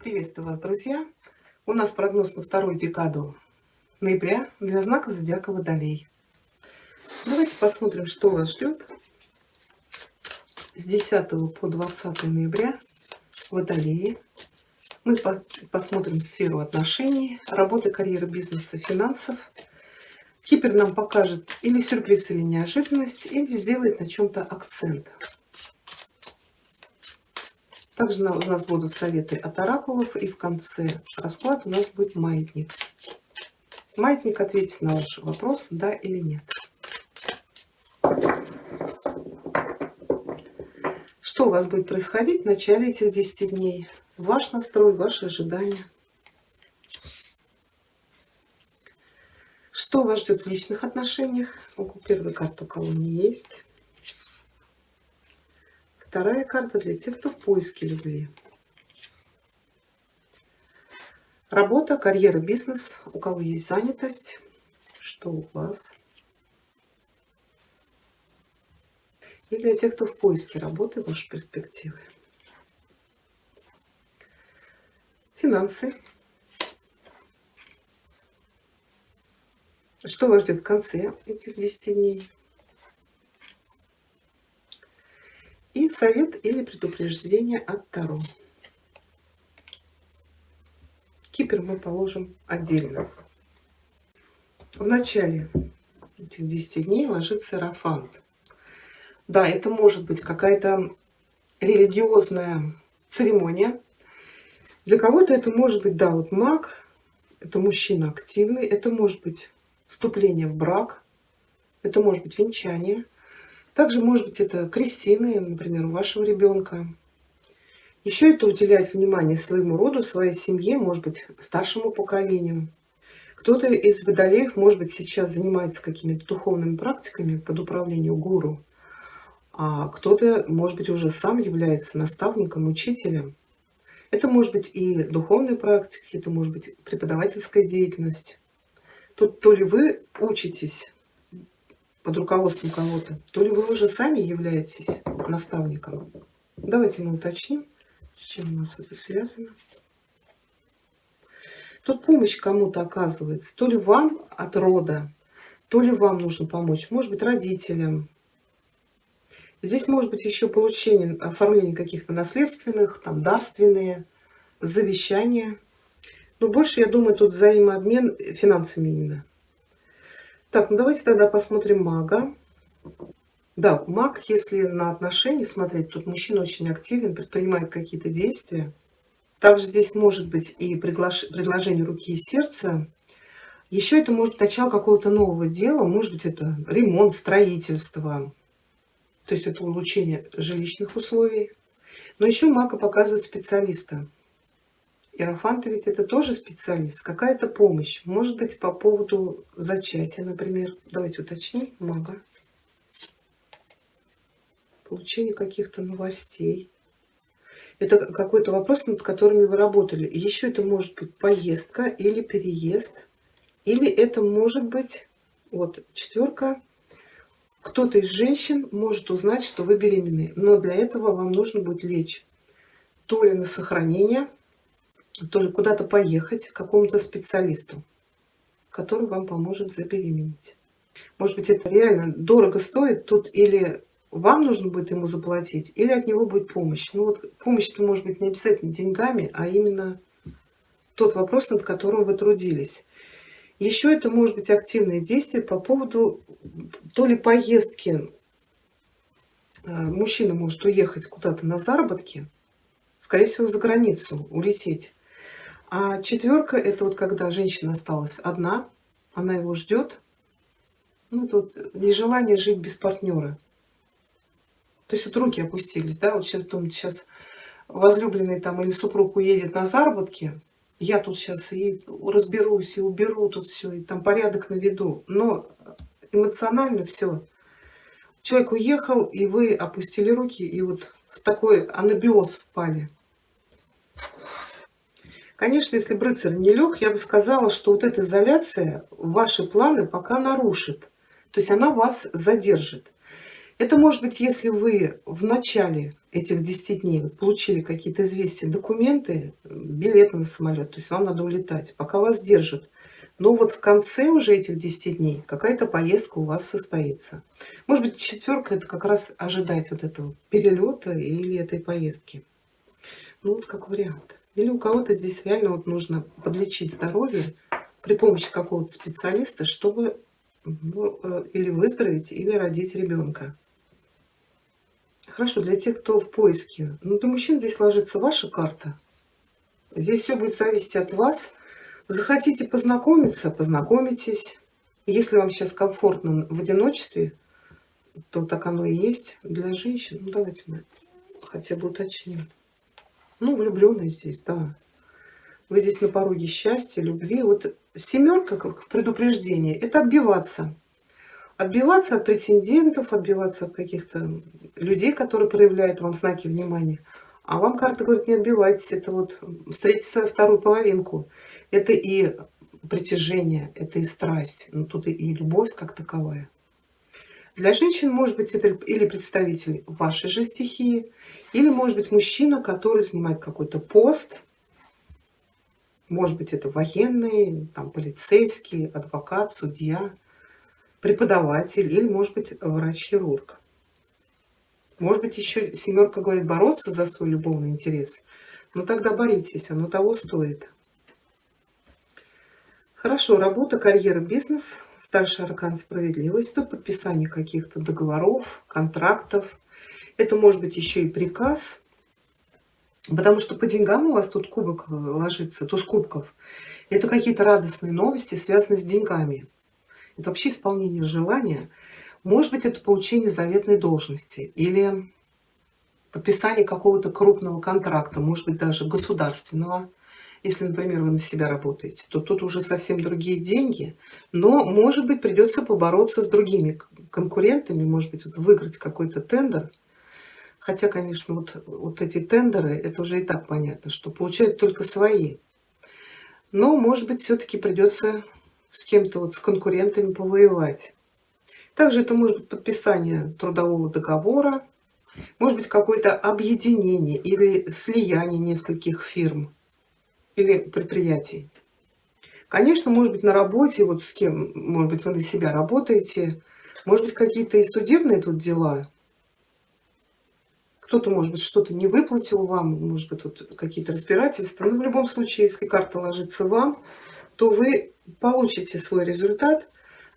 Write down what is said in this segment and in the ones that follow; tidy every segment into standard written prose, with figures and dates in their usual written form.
Приветствую вас, друзья! У нас прогноз на вторую декаду ноября для знака зодиака Водолей. Давайте посмотрим, что вас ждет с 10 по 20 ноября Водолеи. Мы посмотрим сферу отношений, работы, карьеры, бизнеса, финансов. Кипер нам покажет или сюрприз, или неожиданность, или сделает на чем-то акцент. Также у нас будут советы от оракулов, и в конце расклада у нас будет маятник. Маятник ответит на ваш вопрос, да или нет. Что у вас будет происходить в начале этих 10 дней? Ваш настрой, ваши ожидания. Что вас ждет в личных отношениях? Первая карта у кого не есть. Вторая карта для тех, кто в поиске любви. Работа, карьера, бизнес. У кого есть занятость. Что у вас? И для тех, кто в поиске работы, ваши перспективы. Финансы. Что вас ждет в конце этих 10 дней? И совет или предупреждение от Таро. Кипер мы положим отдельно. В начале этих 10 дней ложится Иерофант. Да, это может быть какая-то религиозная церемония. Для кого-то это может быть, да, вот маг, это мужчина активный, это может быть вступление в брак, это может быть венчание. Также может быть это крестины, например, у вашего ребенка. Еще это уделять внимание своему роду, своей семье, может быть, старшему поколению. Кто-то из водолеев, может быть, сейчас занимается какими-то духовными практиками под управлением гуру, а кто-то, может быть, уже сам является наставником, учителем. Это может быть и духовные практики, это может быть преподавательская деятельность. Тут то ли вы учитесь под руководством кого-то, то ли вы уже сами являетесь наставником. Давайте мы уточним, с чем у нас это связано. Тут помощь кому-то оказывается, то ли вам от рода, то ли вам нужно помочь, может быть, родителям. Здесь может быть еще получение, оформление каких-то наследственных, там, дарственные, завещания. Но больше, я думаю, тут взаимообмен финансами именно. Так, ну давайте тогда посмотрим мага. Да, маг, если на отношения смотреть, тут мужчина очень активен, предпринимает какие-то действия. Также здесь может быть и предложение руки и сердца. Еще это может быть начало какого-то нового дела, может быть это ремонт, строительство. То есть это улучшение жилищных условий. Но еще мага показывает специалиста. Иерофант ведь это тоже специалист, какая-то помощь. Может быть по поводу зачатия, например. Давайте уточним. Мага. Получение каких-то новостей. Это какой-то вопрос, над которыми вы работали. И еще это может быть поездка или переезд. Или это может быть, вот четверка, кто-то из женщин может узнать, что вы беременны. Но для этого вам нужно будет лечь то ли на сохранение, то ли куда-то поехать к какому-то специалисту, который вам поможет забеременеть. Может быть, это реально дорого стоит. Тут или вам нужно будет ему заплатить, или от него будет помощь. Ну вот помощь-то может быть не обязательно деньгами, а именно тот вопрос, над которым вы трудились. Еще это может быть активное действие по поводу то ли поездки. Мужчина может уехать куда-то на заработки, скорее всего, за границу, улететь. А четверка это вот когда женщина осталась одна, она его ждет. Ну, тут нежелание жить без партнера. То есть вот руки опустились, да, вот сейчас думаете, сейчас возлюбленный там или супруг уедет на заработки, я тут сейчас и разберусь, и уберу тут все, и там порядок наведу. Но эмоционально все. Человек уехал, и вы опустили руки, и вот в такой анабиоз впали. Конечно, если бы рыцарь не лег, я бы сказала, что вот эта изоляция ваши планы пока нарушит. То есть она вас задержит. Это может быть, если вы в начале этих 10 дней получили какие-то известия, документы, билеты на самолет, то есть вам надо улетать, пока вас держат. Но вот в конце уже этих 10 дней какая-то поездка у вас состоится. Может быть, четверка это как раз ожидать вот этого перелета или этой поездки. Ну, вот как вариант. Или у кого-то здесь реально вот нужно подлечить здоровье при помощи какого-то специалиста, чтобы ну, или выздороветь, или родить ребенка. Хорошо, для тех, кто в поиске. Ну, для мужчин здесь ложится ваша карта. Здесь все будет зависеть от вас. Захотите познакомиться, познакомитесь. Если вам сейчас комфортно в одиночестве, то так оно и есть. Для женщин, ну давайте мы хотя бы уточним. Ну, влюбленные здесь, да. Вы здесь на пороге счастья, любви. Вот семерка, как предупреждение, это отбиваться. Отбиваться от претендентов, отбиваться от каких-то людей, которые проявляют вам знаки внимания. А вам карта говорит, не отбивайтесь. Это вот встретите свою вторую половинку. Это и притяжение, это и страсть. Но тут и любовь как таковая. Для женщин, может быть, это или представитель вашей же стихии, или, может быть, мужчина, который занимает какой-то пост. Может быть, это военный, там, полицейский, адвокат, судья, преподаватель или, может быть, врач-хирург. Может быть, еще семерка говорит бороться за свой любовный интерес. Ну тогда боритесь, оно того стоит. Хорошо, работа, карьера, бизнес, старший аркан справедливость, тут подписание каких-то договоров, контрактов. Это может быть еще и приказ, потому что по деньгам у вас тут кубок ложится, туз кубков. Это какие-то радостные новости, связанные с деньгами. Это вообще исполнение желания. Может быть, это получение заветной должности или подписание какого-то крупного контракта, может быть, даже государственного. Если, например, вы на себя работаете, то тут уже совсем другие деньги, но, может быть, придется побороться с другими конкурентами, может быть, вот выиграть какой-то тендер. Хотя, конечно, вот эти тендеры, это уже и так понятно, что получают только свои. Но, может быть, все-таки придется с кем-то, вот с конкурентами повоевать. Также это может быть подписание трудового договора, может быть какое-то объединение или слияние нескольких фирм или предприятий. Конечно, может быть на работе, вот с кем, может быть, вы на себя работаете, может быть какие-то и судебные тут дела. Кто-то, может быть, что-то не выплатил вам, может быть, тут какие-то разбирательства. Но в любом случае, если карта ложится вам, то вы получите свой результат.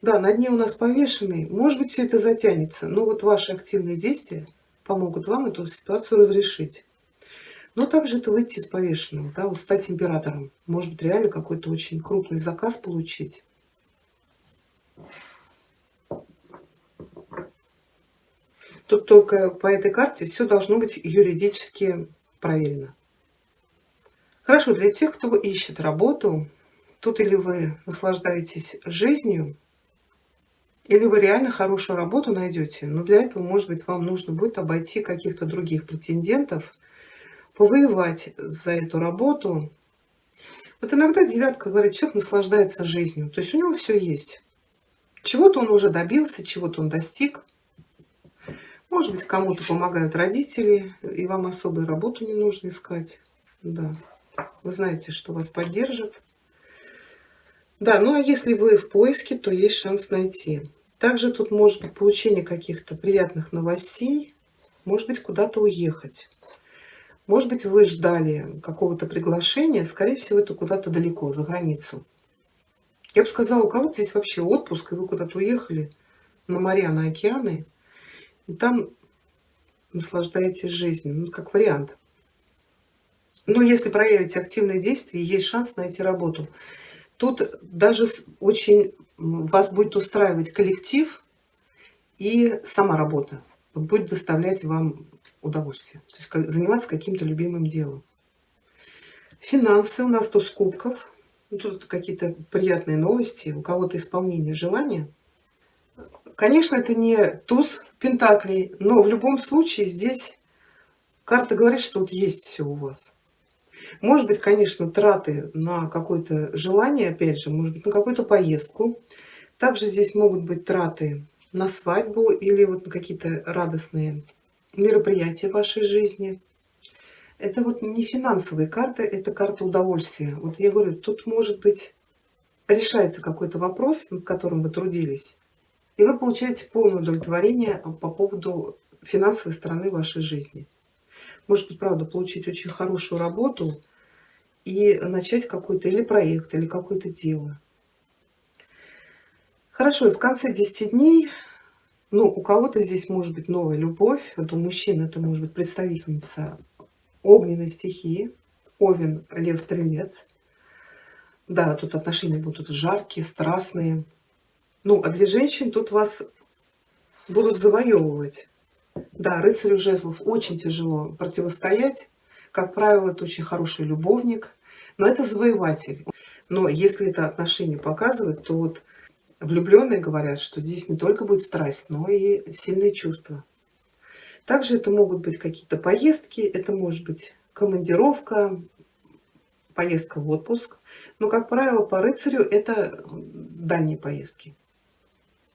Да, на дне у нас повешенный. Может быть, все это затянется, но вот ваши активные действия помогут вам эту ситуацию разрешить. Но также это выйти из повешенного, да, вот стать императором. Может быть, реально какой-то очень крупный заказ получить. Тут только по этой карте все должно быть юридически правильно. Хорошо, для тех, кто ищет работу, тут или вы наслаждаетесь жизнью, или вы реально хорошую работу найдете. Но для этого, может быть, вам нужно будет обойти каких-то других претендентов, повоевать за эту работу. Вот иногда девятка говорит, человек наслаждается жизнью. То есть у него все есть. Чего-то он уже добился, чего-то он достиг. Может быть, кому-то помогают родители, и вам особую работу не нужно искать. Да. Вы знаете, что вас поддержат. Да, ну а если вы в поиске, то есть шанс найти. Также тут может быть получение каких-то приятных новостей, может быть, куда-то уехать. Может быть, вы ждали какого-то приглашения, скорее всего, это куда-то далеко, за границу. Я бы сказала, у кого-то здесь вообще отпуск, и вы куда-то уехали на моря, на океаны, и там наслаждаетесь жизнью, ну, как вариант. Но если проявите активные действия, есть шанс найти работу. Тут даже очень вас будет устраивать коллектив и сама работа. Вот будет доставлять вам удовольствие. То есть заниматься каким-то любимым делом. Финансы у нас туз кубков. Ну, тут какие-то приятные новости. У кого-то исполнение желания. Конечно, это не туз пентаклей, но в любом случае здесь карта говорит, что вот есть все у вас. Может быть, конечно, траты на какое-то желание, опять же, может быть, на какую-то поездку. Также здесь могут быть траты на свадьбу или вот на какие-то радостные мероприятия в вашей жизни. Это вот не финансовые карты, это карта удовольствия. Вот я говорю, тут может быть решается какой-то вопрос, над которым вы трудились, и вы получаете полное удовлетворение по поводу финансовой стороны вашей жизни. Может быть, правда, получить очень хорошую работу и начать какой-то или проект, или какое-то дело. Хорошо, и в конце 10 дней, ну, у кого-то здесь может быть новая любовь, вот у мужчин это может быть представительница огненной стихии, Овен, Лев, Стрелец. Да, тут отношения будут жаркие, страстные. Ну, а для женщин тут вас будут завоевывать. Да, рыцарю жезлов очень тяжело противостоять. Как правило, это очень хороший любовник, но это завоеватель. Но если это отношения показывает, то вот влюбленные говорят, что здесь не только будет страсть, но и сильные чувства. Также это могут быть какие-то поездки, это может быть командировка, поездка в отпуск. Но, как правило, по рыцарю это дальние поездки.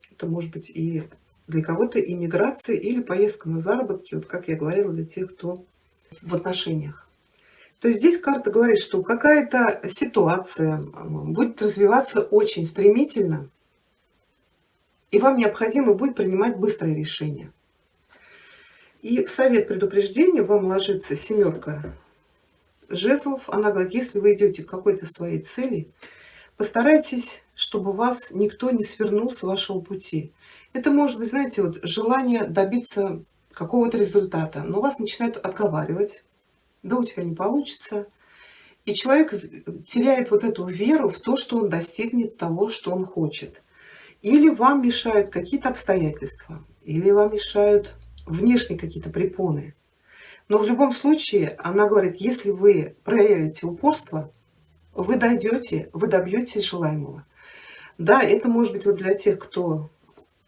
Это может быть и для кого-то иммиграция или поездка на заработки, вот как я говорила, для тех, кто в отношениях. То есть здесь карта говорит, что какая-то ситуация будет развиваться очень стремительно, и вам необходимо будет принимать быстрые решения. И в совет предупреждения вам ложится семерка жезлов. Она говорит, если вы идете к какой-то своей цели, постарайтесь, чтобы вас никто не свернул с вашего пути. Это может быть, знаете, вот желание добиться какого-то результата, но вас начинают отговаривать, да у тебя не получится. И человек теряет вот эту веру в то, что он достигнет того, что он хочет. Или вам мешают какие-то обстоятельства, или вам мешают внешние какие-то препоны. Но в любом случае, она говорит, если вы проявите упорство, вы дойдете, вы добьетесь желаемого. Да, это может быть вот для тех, кто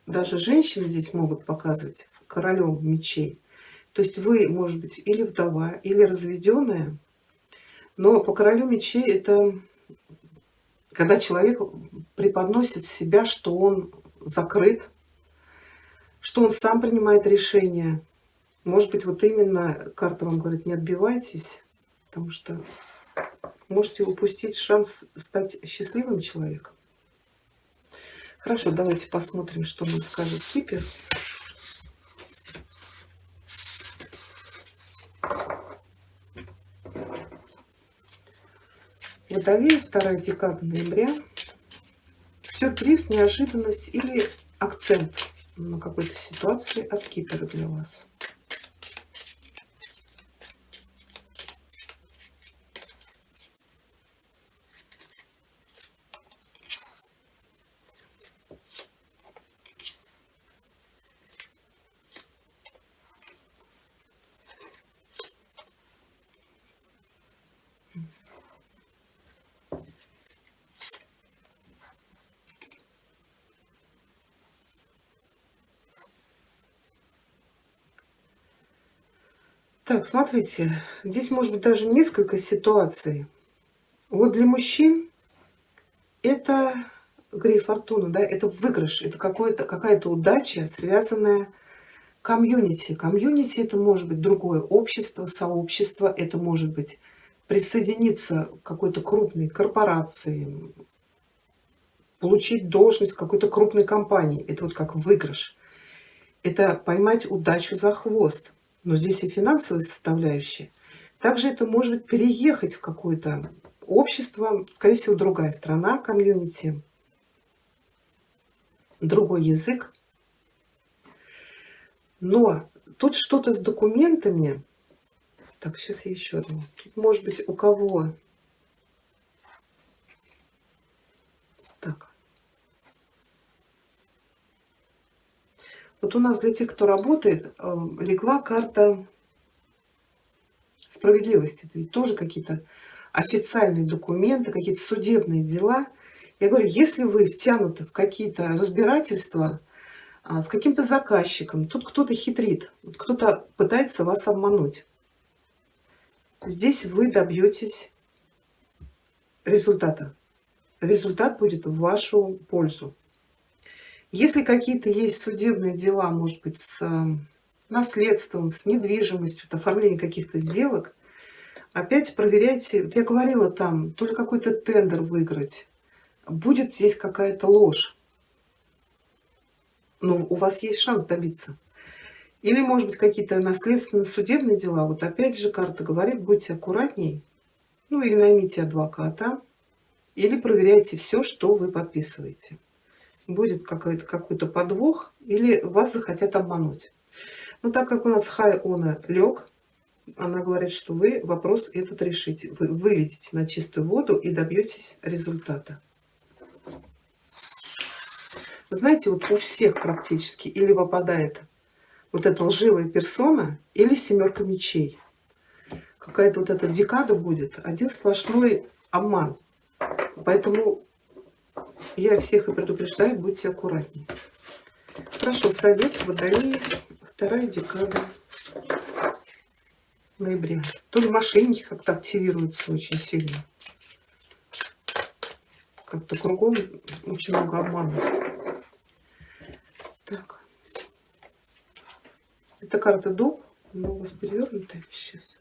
даже женщины здесь могут показывать королем мечей. То есть вы, может быть, или вдова, или разведенная, но по королю мечей это когда человек преподносит себя, что он закрыт, что он сам принимает решения. Может быть, вот именно карта вам говорит, не отбивайтесь, потому что можете упустить шанс стать счастливым человеком. Хорошо, давайте посмотрим, что нам скажет Кипер. Водолей, вторая декада ноября. Сюрприз, неожиданность или акцент на какой-то ситуации от Кипера для вас. Так, смотрите, здесь может быть даже несколько ситуаций. Вот для мужчин это гриф фортуны, да, это выигрыш, это какая-то удача, связанная комьюнити. Комьюнити это может быть другое общество, сообщество, это может быть присоединиться к какой-то крупной корпорации, получить должность в какой-то крупной компании. Это вот как выигрыш. Это поймать удачу за хвост. Но здесь и финансовая составляющая. Также это может быть переехать в какое-то общество, скорее всего, другая страна, комьюнити, другой язык. Но тут что-то с документами. Так, сейчас я еще одну. Тут может быть у кого... Так. Вот у нас для тех, кто работает, легла карта справедливости. Это ведь тоже какие-то официальные документы, какие-то судебные дела. Я говорю, если вы втянуты в какие-то разбирательства с каким-то заказчиком, тут кто-то хитрит, кто-то пытается вас обмануть. Здесь вы добьетесь результата. Результат будет в вашу пользу. Если какие-то есть судебные дела, может быть, с наследством, с недвижимостью, оформление каких-то сделок, Опять проверяйте. Вот я говорила там, то ли какой-то тендер выиграть. Будет здесь какая-то ложь. Но у вас есть шанс добиться. Или, может быть, какие-то наследственно-судебные дела. Вот опять же карта говорит, будьте аккуратней. Ну, или наймите адвоката, или проверяйте все, что вы подписываете. Будет какой-то подвох, или вас захотят обмануть. Но так как у нас Хай Она лег, она говорит, что вы вопрос этот решите. Вы выведете на чистую воду и добьетесь результата. Вы знаете, вот у всех практически или выпадает вот эта лживая персона, или семерка мечей. Какая-то вот эта декада будет, один сплошной обман. Поэтому я всех и предупреждаю, будьте аккуратнее. Хорошо, совет Водолеи, вторая декада ноября. То ли мошенники как-то активируются очень сильно. Как-то кругом очень много обмана. Так. Это карта дуб, но у вас перевернутая сейчас.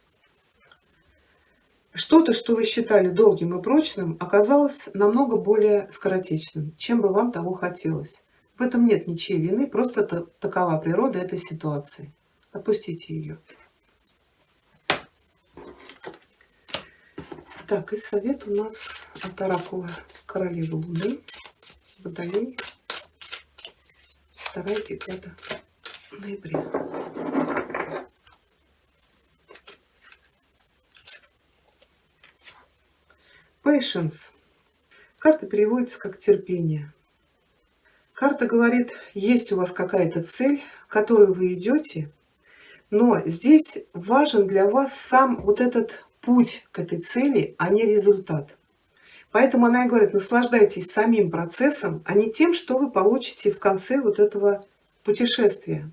Что-то, что вы считали долгим и прочным, оказалось намного более скоротечным, чем бы вам того хотелось. В этом нет ничьей вины, просто такова природа этой ситуации. Отпустите ее. Так, и совет у нас от оракула королевы Луны, Водолей, вторая декада ноября. Patience. Карта переводится как терпение. Карта говорит, есть у вас какая-то цель, к которой вы идете, но здесь важен для вас сам вот этот путь к этой цели, а не результат. Поэтому она и говорит, наслаждайтесь самим процессом, а не тем, что вы получите в конце вот этого путешествия.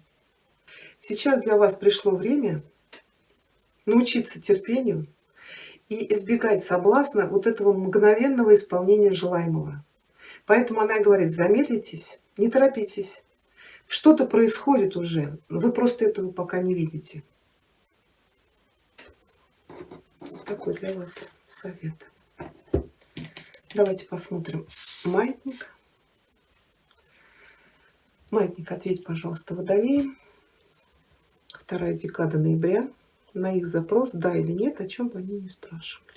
Сейчас для вас пришло время научиться терпению и избегать соблазна вот этого мгновенного исполнения желаемого. Поэтому она и говорит, замедлитесь, не торопитесь. Что-то происходит уже, вы просто этого пока не видите. Такой для вас совет. Давайте посмотрим маятник. Маятник, ответь, пожалуйста, Водолеи. Вторая декада ноября. На их запрос, да или нет, о чем бы они ни спрашивали.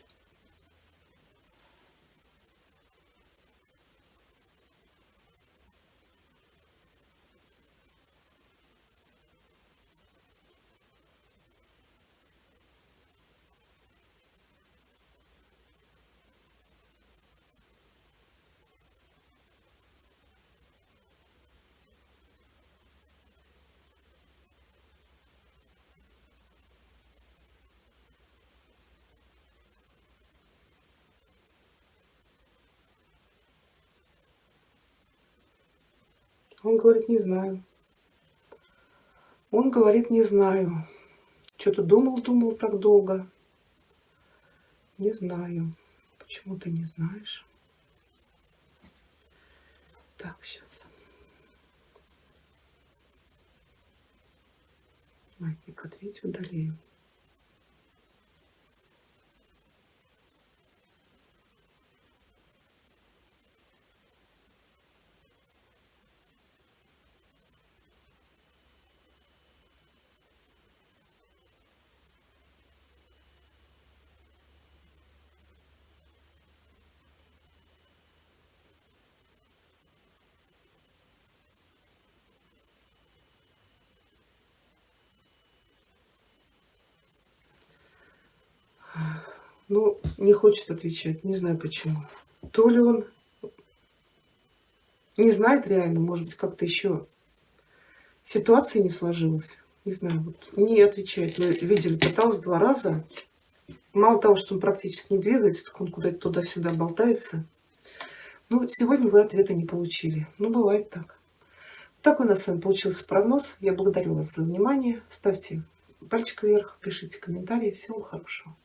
Он говорит, не знаю. Он говорит, не знаю. Что-то думал так долго. Не знаю. Почему ты не знаешь? Так, сейчас. Маятник, ответь Водолею. Ну, не хочет отвечать, не знаю почему. То ли он не знает реально, может быть, как-то еще ситуация не сложилась. Не знаю, вот не отвечает. Вы видели, пытался 2 раза. Мало того, что он практически не двигается, так он куда-то туда-сюда болтается. Ну, сегодня вы ответа не получили. Ну, бывает так. Такой у нас с вами получился прогноз. Я благодарю вас за внимание. Ставьте пальчик вверх, пишите комментарии. Всего хорошего.